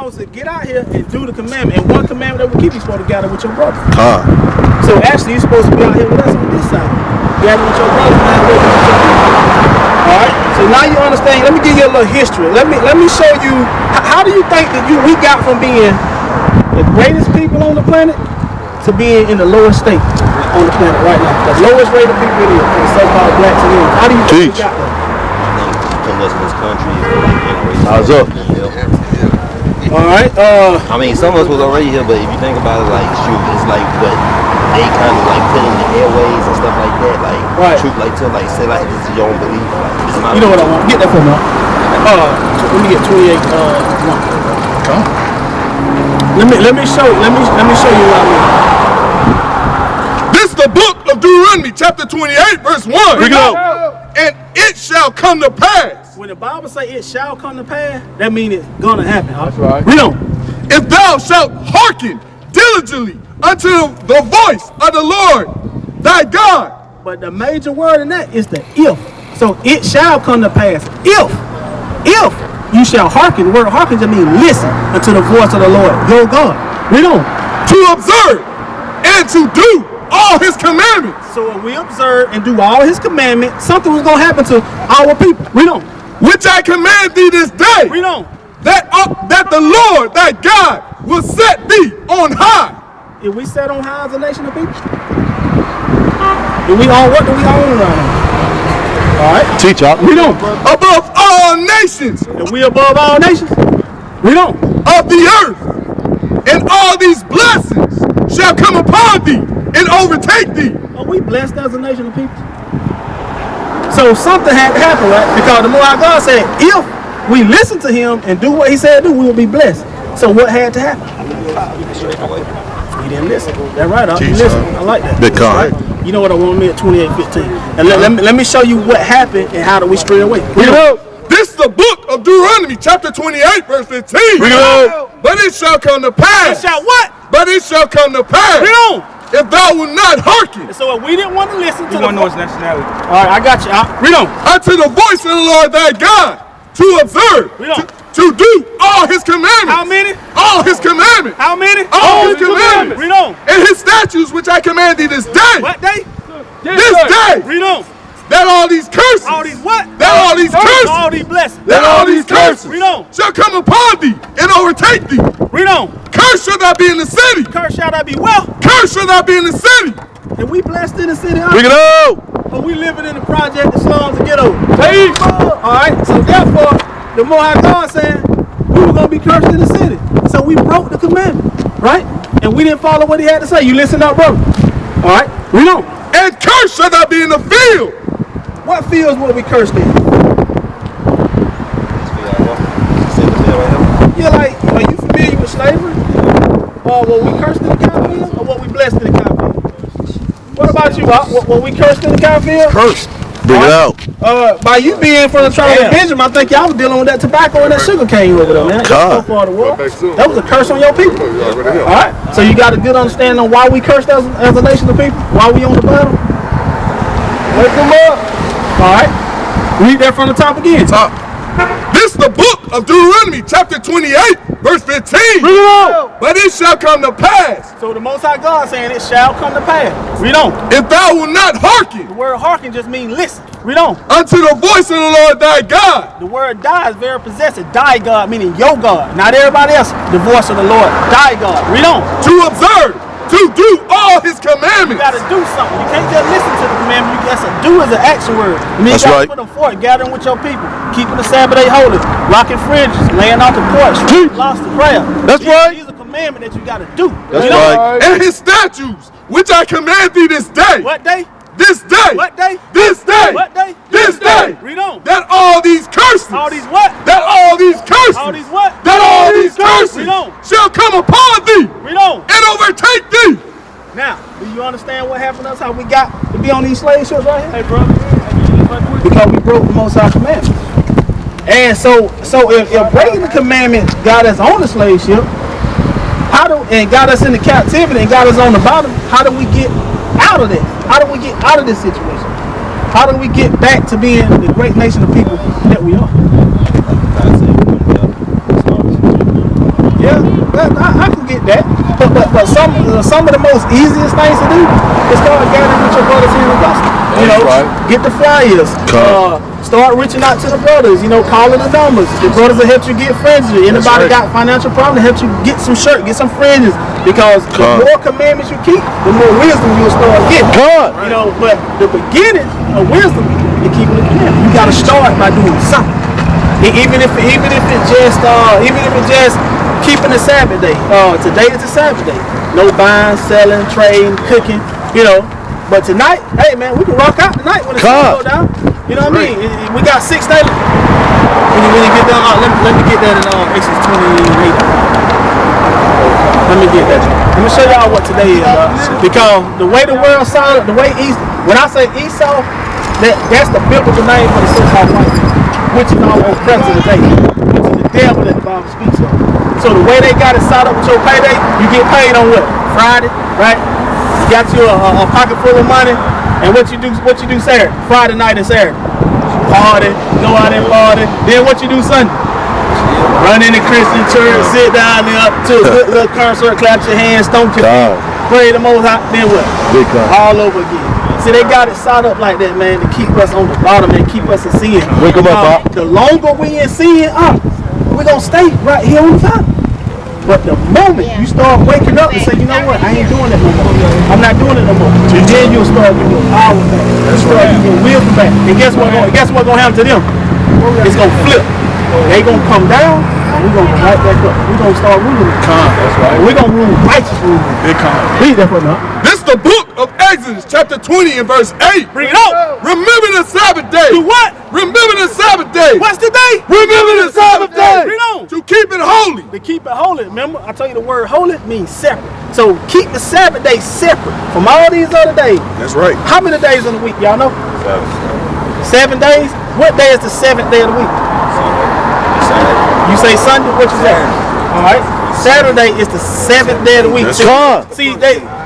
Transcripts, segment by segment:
supposed to get out here and do the commandment. And one commandment that will keep you supposed to gather with your brother. So actually, you're supposed to be out here with us on this side. Gather with your brother and not with your people. Alright? So now you understand. Let me give you a little history. Let me show you, how do you think that we got from being the greatest people on the planet to being in the lowest state on the planet right now? The lowest rate of people in the so-called blacks and Indians. How do you think we got there? From this country. How's up? Alright, I mean, some of us was already here, but if you think about it, like, shoot, it's like what they kind of like put in the airways and stuff like that, like, right. Truth, like, to like say like this is your own belief, like, this is my you know what I want? Get that for me. Let me get 28. Let me show you what I mean. This is the book of Deuteronomy, chapter 28, verse 1. Here we go. And it shall come to pass. When the Bible say it shall come to pass, that means it's gonna happen. That's right. We don't. If thou shalt hearken diligently unto the voice of the Lord thy God. But the major word in that is the if. So it shall come to pass. If you shall hearken. The word hearken just means listen unto the voice of the Lord your God. We don't. To observe and to do all his commandments. So when we observe and do all his commandments, something was gonna happen to our people. We don't. Which I command thee this day. We don't. That the Lord thy God will set thee on high. If we set on high as a nation of people, do we own what do we own around here? All right. Teach up. We don't. Above all nations. If we above all nations, we don't. Of the earth. And all these blessings shall come upon thee and overtake thee. Are we blessed as a nation of people? So something had to happen, right? Because the more our God said, if we listen to him and do what he said do, we will be blessed. So what had to happen? We didn't listen. That's right, you listen. I like that. Big car. Right? You know what I want me at 28:15. And let me show you what happened and how do we stray away. This is the book of Deuteronomy, chapter 28, verse 15. But it shall come to pass. It shall what? But it shall come to pass. If thou wilt not hearken. And so if we didn't want to listen to want to know his nationality. All right, I got you. Read on. Unto the voice of the Lord thy God, to observe, to do all his commandments. How many? All his commandments. How many? All his commandments. Read on. And his statutes which I command thee this day. What day? This day. Read on. That all these curses. All these what? That all these curses. All these blessings. That all these curses. Read on. Shall come upon thee and overtake thee. Read on. Curse shall not be in the city. Curse shall not be well. Curse shall not be in the city. And we blessed in the city. Bring it up. But we living in the project, the slums, and ghettos. All right. So therefore, the more our God said, we were gonna be cursed in the city. So we broke the commandment, right? And we didn't follow what he had to say. You listen up, brother. All right. Read on. And curse shall not be in the field. What fields will we cursed in? Yeah, like, are you familiar with slavery? Or were we cursed in the cow field? Or were we blessed in the cow field? What about you? Were we cursed in the cow field? Cursed. Bring it out. By you being from the tribe of Benjamite, I think y'all was dealing with that tobacco and that sugar cane over there, man. God. That was a curse on your people. All right. So you got a good understanding on why we cursed as a nation of people? Why we on the bottom? Wake them up. All right. Read that from the top again. Top. This is the book of Deuteronomy, chapter 28, verse 15. Read on. But it shall come to pass. So the Most High God saying it shall come to pass. Read on. If thou wilt not hearken. The word hearken just means listen. Read on. Unto the voice of the Lord thy God. The word die is very possessive. Die God meaning your God. Not everybody else. The voice of the Lord. Die God. Read on. To observe. To do all his commandments. You gotta do something. You can't just listen to the commandment. You gotta do is an action word. I mean, that's you gotta right. put them forth, gathering with your people, keeping the Sabbath day holy, rocking fringes, laying out the porch, lost the prayer. That's right. These are commandments that you gotta do. That's right. And his statutes, which I command thee this day. What day? This day. What day? This day. What day? This day. Read on. That all these curses. All these what? That all these curses. All these what? That all these curses. Read on. Shall come upon thee. Read on. And overtake thee. Now, do you understand what happened to us? How we got to be on these slave ships right here? Hey, bro. Because we broke the Most High commandments. And so if breaking the commandment got us on the slave ship, and got us into captivity and got us on the bottom, how do we get out of that? How do we get out of this situation? How do we get back to being the great nation of people that we are? get that. But some of the most easiest things to do is start gathering with your brothers here in the gospel. You know, get the flyers. Start reaching out to the brothers. You know, calling the numbers. The brothers will help you get fringes. Anybody got financial problem, help you get some shirt, get some fringes. Because the more commandments you keep, the more wisdom you'll start getting. You know, but the beginning of wisdom is keeping the commandments. You got to start by doing something. Even if it just keeping the Sabbath day. Today is the Sabbath day. No buying, selling, trading, cooking. You know. But tonight, hey man, we can rock out tonight when the sun go down. You know what I mean? We got 6 days. When you get down, let me get that in Exodus 28. Let me get that. Let me show y'all what today is. Because the way the world saw it, the way when I say Esau, that's the biblical name for the so-called white man, which is our oppressor today, which is the devil that the Bible speaks of. So the way they got it set up with your payday, you get paid on what? Friday, right? You got you a pocket full of money, and what you do Saturday? Friday night and Saturday. Party, go out and party. Then what you do Sunday? Run in the Christian church, sit down there to a good little concert, clap your hands, stomp your feet, pray the Most High, then what? All over again. See, they got it set up like that, man, to keep us on the bottom and keep us in sin. Wake them up, the longer we in sin, we're going to stay right here on the top. But the moment you start waking up and say, you know what, I ain't doing it no more. I'm not doing it no more. Then you'll start getting your power back. You start getting your wisdom back. And guess what's going to happen to them? It's going to flip. They going to come down, and we're going to go right back up. We're going to start ruling. That's right. We're going to rule righteous rule. Read that for me. This is the book of Exodus, chapter 20 and verse 8. Bring it out. Remember the Sabbath day. Do what? Remember the Sabbath day. What's the day? Remember the Sabbath day. Bring it on. To keep it holy. To keep it holy. Remember, I told you the word holy means separate. So keep the Sabbath day separate from all these other days. That's right. How many days in the week? Y'all know? 7 days. What day is the 7th day of the week? You say Sunday, what you say? Alright. Saturday is the 7th day of the week. See,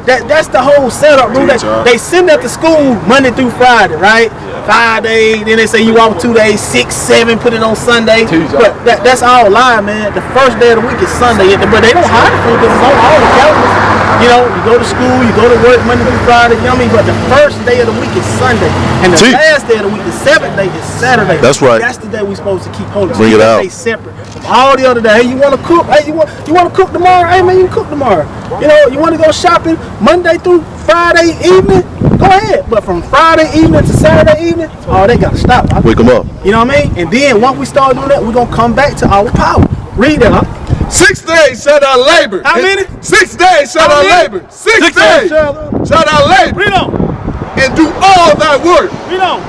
that's the whole setup, bro. They send up to school Monday through Friday, right? 5 days, then they say you off 2 days, 6, 7, put it on Sunday. But that's all lie, man. The first day of the week is Sunday. But they don't hide it from because it's on all the calendars. You know, you go to school, you go to work Monday through Friday, you know what I mean? But the first day of the week is Sunday. And the last day of the week, the 7th day, is Saturday. That's right. That's the day we're supposed to keep holy. Bring it out. Stay separate from all the other days. Hey, you want to cook? Hey, you want to cook tomorrow? Hey, man, you can cook tomorrow. You know, you want to go shopping Monday through Friday evening? Go ahead. But from Friday evening to Saturday evening, they got to stop. Wake them up. You know what I mean? And then once we start doing that, we're going to come back to our power. Read that, 6 days shall thou labor. How many? 6 days shall thou labor. 6 days shall thou labor. Read on. And do all thy work. Read on.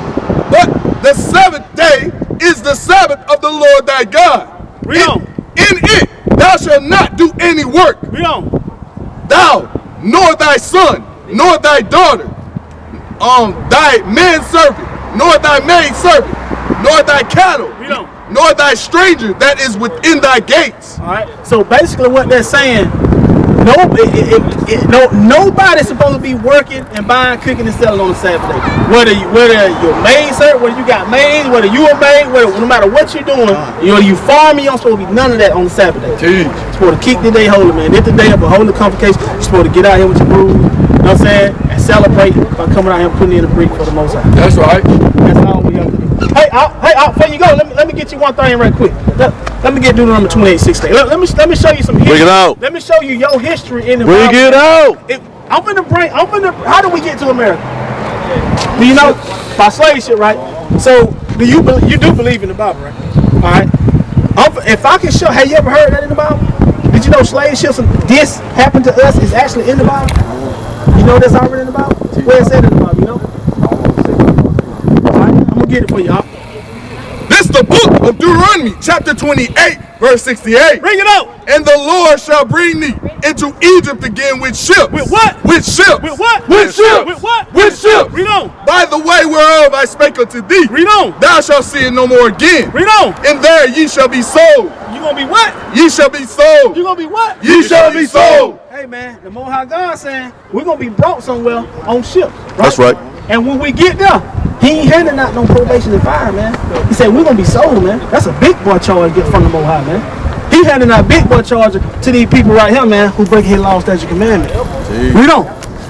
But the 7th day is the Sabbath of the Lord thy God. Read on. In it thou shalt not do any work. Read on. Thou, nor thy son, nor thy daughter, thy manservant, nor thy maidservant, nor thy cattle, nor thy stranger that is within thy gates. All right. So basically, what they're saying, nobody's supposed to be working and buying, cooking, and selling on a Sabbath day. Whether you're maidservant, whether you got maids, whether you a maid, no matter what you're doing, you farming, you don't supposed to be none of that on the Sabbath day. You're supposed to keep the day holy, man. It's the day of a holy convocation. You're supposed to get out here with your brood, you know what I'm saying, and celebrate by coming out here and putting in a brick for the Most High. That's right. That's all we have to do. Hey, before you go, let me get you one thing right quick. Let me get Deuteronomy 28:16. Let me show you some history. Bring it out. Let me show you your history in the Bring Bible. it out. How do we get to America? Do you know? By slave ship, right? So, you do believe in the Bible, right? All right. If I can show, have you ever heard that in the Bible? Did you know slave ships and this happened to us is actually in the Bible? You know that's already in the Bible? Where it said in the Bible, you know? All right, I'm gonna get it for y'all. This is the book of Deuteronomy, chapter 28, verse 68. Bring it out. And the Lord shall bring thee into Egypt again with ships. With what? With ships. With what? With ships. With what? With ships. Read on. By the way whereof I spake unto thee. Read on. Thou shalt see it no more again. Read on. And there ye shall be sold. You gonna be what? Ye shall be sold. You gonna be what? Ye shall be sold. Hey man, the Most High God saying we're gonna be brought somewhere on ships. Right? That's right. And when we get there, he ain't handing out no probation and fire, man. He said we're gonna be sold, man. That's a big boy charge get from the Most High, man. He handing out big boy charges to these people right here, man, who break his law, statute, commandment. We don't.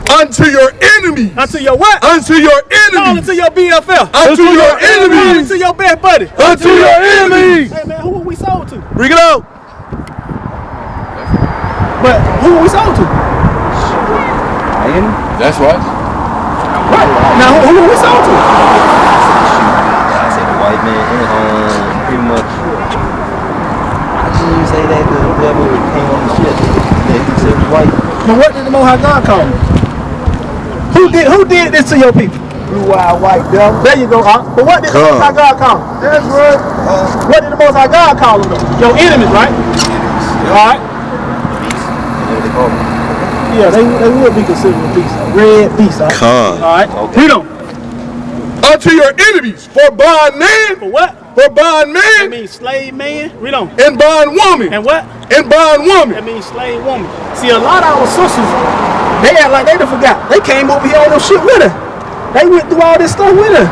Unto your enemies. Unto your what? Unto your No, enemies. unto your BFF. Unto your enemies. Unto your best buddy. Unto your enemies. Hey, man, who are we sold to? Bring it out. But who are we sold to? That's right. Right. Now, who are we sold to? I said the white man, and pretty much. I didn't even say that the whoever came on the ship, that he said white. But what did the Most High God call him? Who did this to your people? Blue-eyed white devil. There you go, But what did the Most High God call him? That's right. What did the Most High God call them though? Your enemies, right? All right. Beast. You know what they call them? Yeah, they would be considered a beast. Red beast, all right? Con. All right. Okay. We don't. Unto your enemies. For bond man. For what? For bond That man. means slave man. We don't. And bond woman. And what? And bond woman. That means slave woman. See, a lot of our sisters, they act like they done forgot. They came over here on them shit with her. They went through all this stuff with her.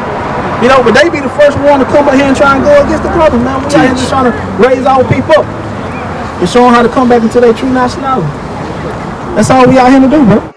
You know, but they be the first one to come up here and try and go against the brothers, man. We out here just trying to raise our people up and show them how to come back into their true nationality. That's all we out here to do, bro.